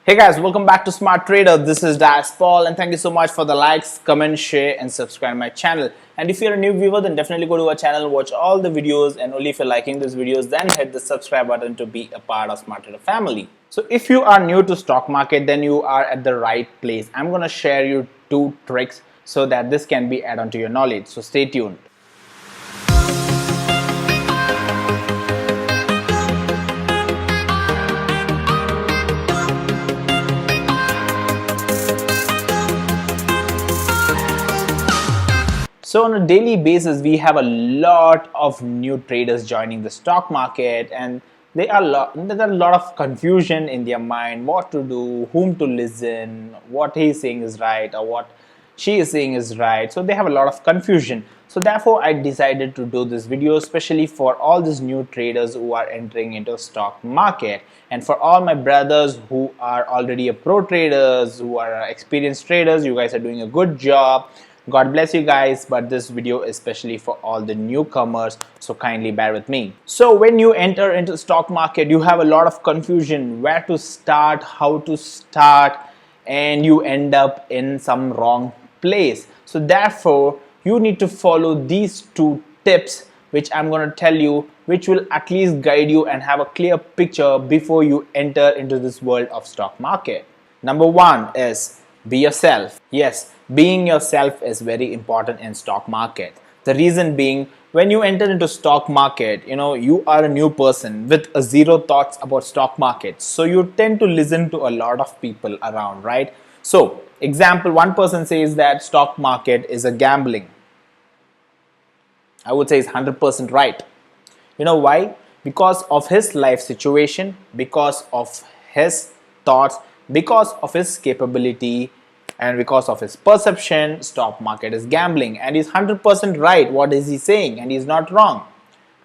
Hey guys, welcome back to Smart Trader. This is Das Paul and thank you so much for the likes, comment, share and subscribe my channel. And if you're a new viewer, then definitely go to our channel, watch all the videos, and only if you're liking these videos, then hit the subscribe button to be a part of Smart Trader family. So if you are new to stock market, then you are at the right place. I'm going to share you 2 tricks so that this can be added on to your knowledge. So stay tuned. So on a daily basis, we have a lot of new traders joining the stock market, and there's a lot of confusion in their mind, what to do, whom to listen, what he's saying is right or what she is saying is right. So they have a lot of confusion. So therefore, I decided to do this video especially for all these new traders who are entering into stock market, and for all my brothers who are already a pro traders, who are experienced traders. You guys are doing a good job. God bless you guys, but this video is especially for all the newcomers, so kindly bear with me. So when you enter into stock market, you have a lot of confusion, where to start, how to start, and you end up in some wrong place. So therefore, you need to follow these 2 tips which I'm going to tell you, which will at least guide you and have a clear picture before you enter into this world of stock market. Number 1 is be yourself. Yes, being yourself is very important in stock market. The reason being, when you enter into stock market, you are a new person with a 0 thoughts about stock market. So you tend to listen to a lot of people around, right? So example, one person says that stock market is a gambling. I would say it's 100% right. You know why? Because of his life situation, because of his thoughts, because of his capability, and because of his perception, stock market is gambling, and he's 100% right. What is he saying? And he's not wrong.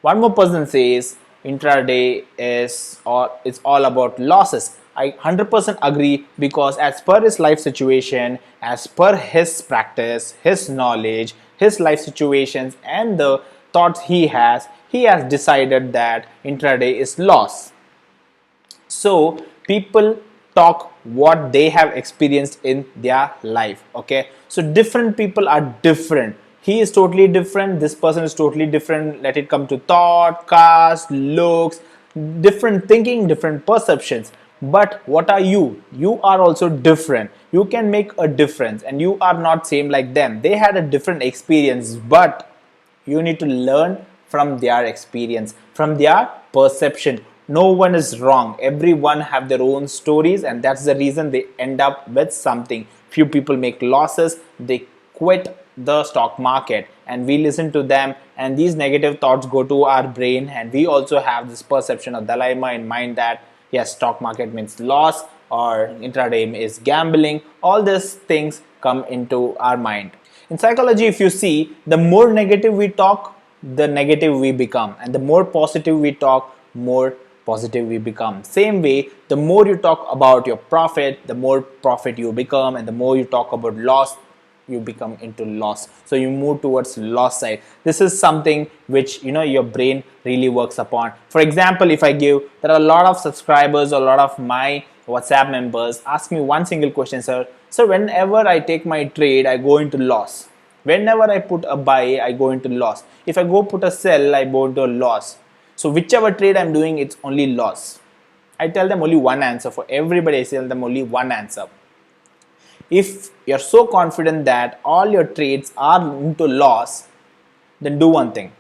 One more person says intraday is, or it's all about losses. I 100% agree, because as per his life situation, as per his practice, his knowledge, his life situations and the thoughts he has decided that intraday is loss. So people talk what they have experienced in their life. Okay, so different people are different. He is totally different, this person is totally different. Let it come to thought, caste, looks, different thinking, different perceptions. But what are you? You are also different. You can make a difference, and you are not same like them. They had a different experience, but you need to learn from their experience, from their perception. No one is wrong. Everyone have their own stories, and that's the reason they end up with something. Few people make losses, they quit the stock market, and we listen to them, and these negative thoughts go to our brain, and we also have this perception of dilemma in mind that yes, stock market means loss or intraday is gambling. All these things come into our mind. In psychology, if you see, the more negative we talk, the negative we become, and the more positive we talk, more positive we become. Same way, the more you talk about your profit, the more profit you become, and the more you talk about loss, you become into loss. So you move towards loss side. This is something which your brain really works upon. For example, if I give, there are a lot of subscribers, a lot of my WhatsApp members ask me one single question, sir. So whenever I take my trade, I go into loss. Whenever I put a buy, I go into loss. If I go put a sell, I go into a loss. So whichever trade I'm doing, it's only loss. I tell them only one answer. For everybody, I tell them only one answer. If you're so confident that all your trades are into loss, then do one thing.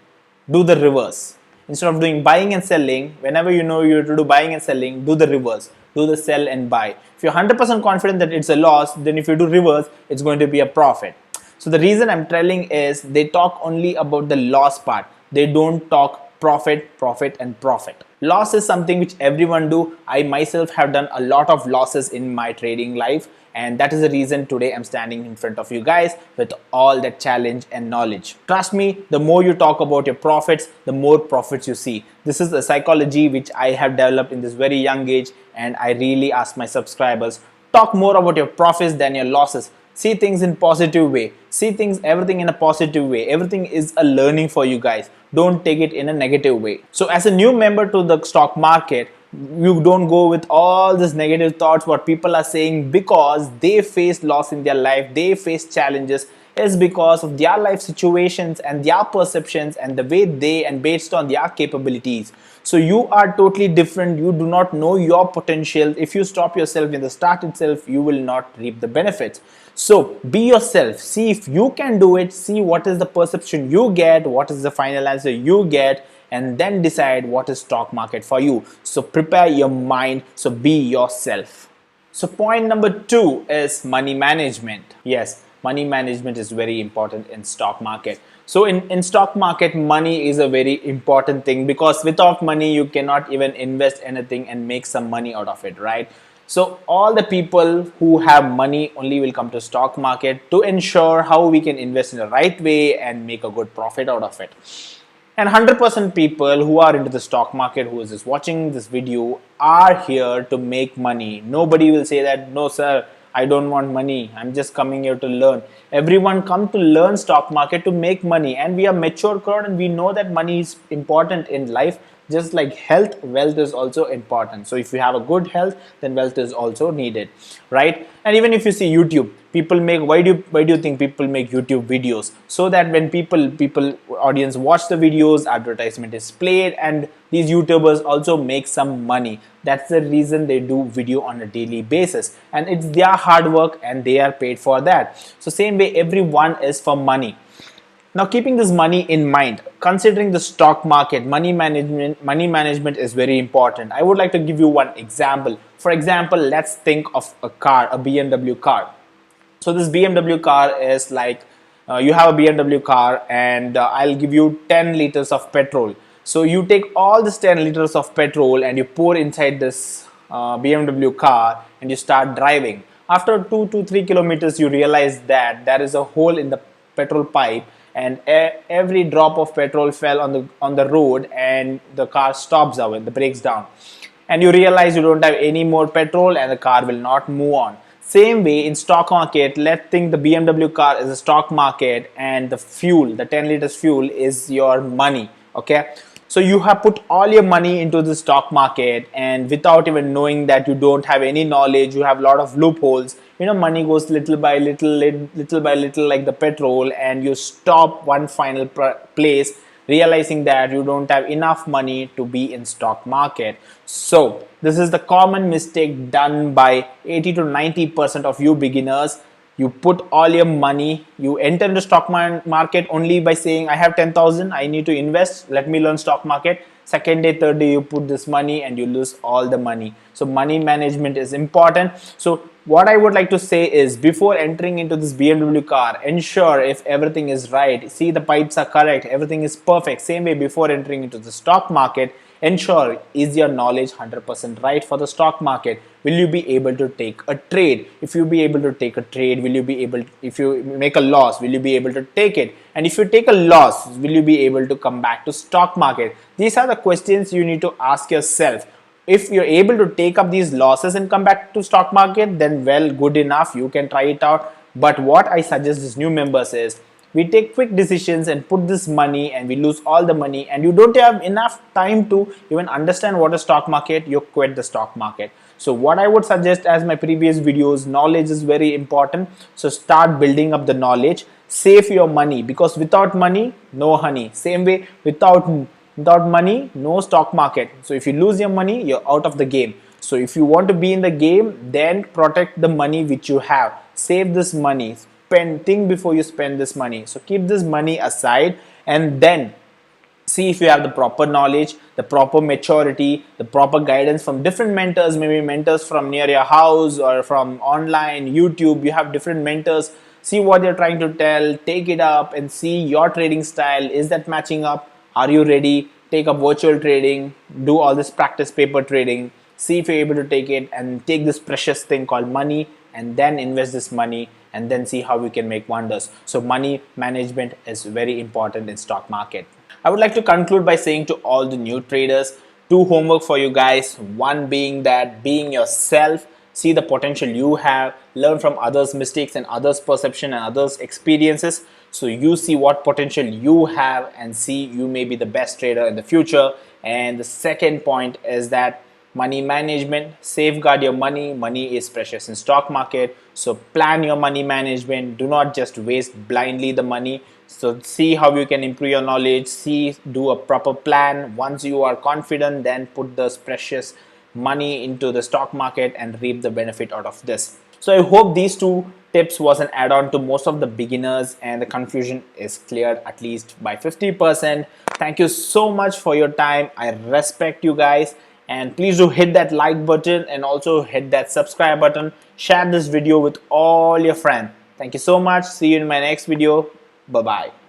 Do the reverse. Instead of doing buying and selling, whenever you know you have to do buying and selling, do the reverse. Do the sell and buy. If you're 100% confident that it's a loss, then if you do reverse, it's going to be a profit. So the reason I'm telling is they talk only about the loss part. They don't talk profit, profit and profit. Loss is something which everyone do. I myself have done a lot of losses in my trading life, and that is the reason today I'm standing in front of you guys with all that challenge and knowledge. Trust me, the more you talk about your profits, the more profits you see. This is a psychology which I have developed in this very young age, and I really ask my subscribers, talk more about your profits than your losses. See things in positive way. See things, everything in a positive way. Everything is a learning for you guys. Don't take it in a negative way. So as a new member to the stock market, You don't go with all these negative thoughts what people are saying, because they face loss in their life, they face challenges, is because of their life situations and their perceptions and the way they, and based on their capabilities. So you are totally different, you do not know your potential. If you stop yourself in the start itself, you will not reap the benefits. So be yourself, see if you can do it, see what is the perception you get, what is the final answer you get, and then decide what is stock market for you. So prepare your mind, so be yourself. So point number 2 is money management. Yes, money management is very important in stock market. So in stock market, money is a very important thing, because without money you cannot even invest anything and make some money out of it, right? So all the people who have money only will come to stock market to ensure how we can invest in the right way and make a good profit out of it. And 100% people who are into the stock market, who is just watching this video, are here to make money. Nobody will say that, no sir, I don't want money, I'm just coming here to learn. Everyone come to learn stock market to make money, and we are mature crowd and we know that money is important in life. Just like health, wealth is also important. So if you have a good health, then wealth is also needed, right? And even if you see YouTube, people make, why do you think people make YouTube videos? So that when people audience watch the videos, advertisement is played, and these YouTubers also make some money. That's the reason they do video on a daily basis, and it's their hard work and they are paid for that. So same way, everyone is for money. Now, keeping this money in mind, considering the stock market, money management is very important. I would like to give you one example. For example, let's think of a car, a BMW car. So this BMW car is like, you have a BMW car, and I'll give you 10 liters of petrol. So you take all this 10 liters of petrol and you pour inside this BMW car and you start driving. After 2 to 3 kilometers, you realize that there is a hole in the petrol pipe, and every drop of petrol fell on the road, and the car stops out and breaks down, and you realize you don't have any more petrol and the car will not move on. Same way in stock market, let's think the BMW car is a stock market, and the fuel, the 10 liters fuel, is your money. Okay, so you have put all your money into the stock market, and without even knowing that, you don't have any knowledge, you have a lot of loopholes. Money goes little by little, like the petrol, and you stop one final place, realizing that you don't have enough money to be in stock market. So this is the common mistake done by 80 to 90% of you beginners. You put all your money, you enter into stock market only by saying, I have 10,000, I need to invest, let me learn stock market. Second day, third day, you put this money and you lose all the money. So money management is important. So what I would like to say is, before entering into this BMW car, ensure if everything is right, see the pipes are correct, everything is perfect. Same way, before entering into the stock market, ensure, is your knowledge 100% right for the stock market? Will you be able to take a trade? If you be able to take a trade, will you be able, if you make a loss, will you be able to take it? And if you take a loss, will you be able to come back to stock market? These are the questions you need to ask yourself. If you're able to take up these losses and come back to stock market, then well, good enough, you can try it out. But what I suggest these new members is, we take quick decisions and put this money and we lose all the money, and you don't have enough time to even understand what is stock market, you quit the stock market. So what I would suggest, as my previous videos, knowledge is very important. So start building up the knowledge, save your money, because without money, no honey. Same way, without money, no stock market. So if you lose your money, you're out of the game. So if you want to be in the game, then protect the money which you have. Save this money. Think before you spend this money. So keep this money aside, and then see if you have the proper knowledge, the proper maturity, the proper guidance from different mentors, maybe mentors from near your house or from online, YouTube. You have different mentors. See what they're trying to tell, take it up and see your trading style. Is that matching up? Are you ready? Take up virtual trading, do all this practice paper trading. See if you're able to take it and take this precious thing called money, and then invest this money, and then see how we can make wonders. So money management is very important in stock market. I would like to conclude by saying to all the new traders, 2 homework for you guys. One being that being yourself, see the potential you have, learn from others' mistakes and others' perception and others' experiences. So you see what potential you have and see you may be the best trader in the future. And the second point is that money management. Safeguard your money. Money is precious in stock market, so plan your money management. Do not just waste blindly the money. So see how you can improve your knowledge, do a proper plan. Once you are confident, then put this precious money into the stock market and reap the benefit out of this. So I hope these two tips was an add-on to most of the beginners and the confusion is cleared at least by 50%. Thank you so much for your time. I respect you guys, and please do hit that like button and also hit that subscribe button. Share this video with all your friends. Thank you so much. See you in my next video. Bye bye.